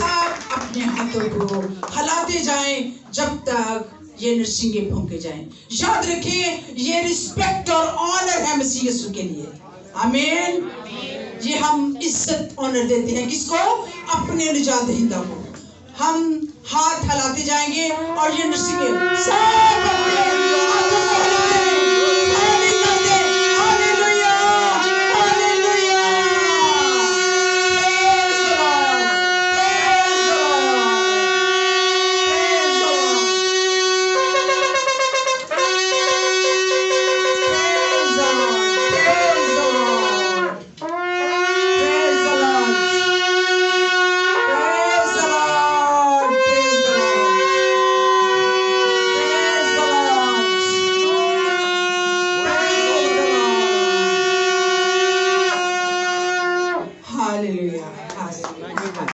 सब अपने हाथों को हिलाते जाएं जब तक ये नरसिंगे फूंके जाएं। याद रखें, ये रिस्पेक्ट और ऑनर है मसीह यीशु के लिए। आमीन। ये हम इज्जत ऑनर देते हैं किसको? अपने निजात दहिंदा को। हम हाथ हिलाते जाएंगे और ये नरसिंगे सब अपने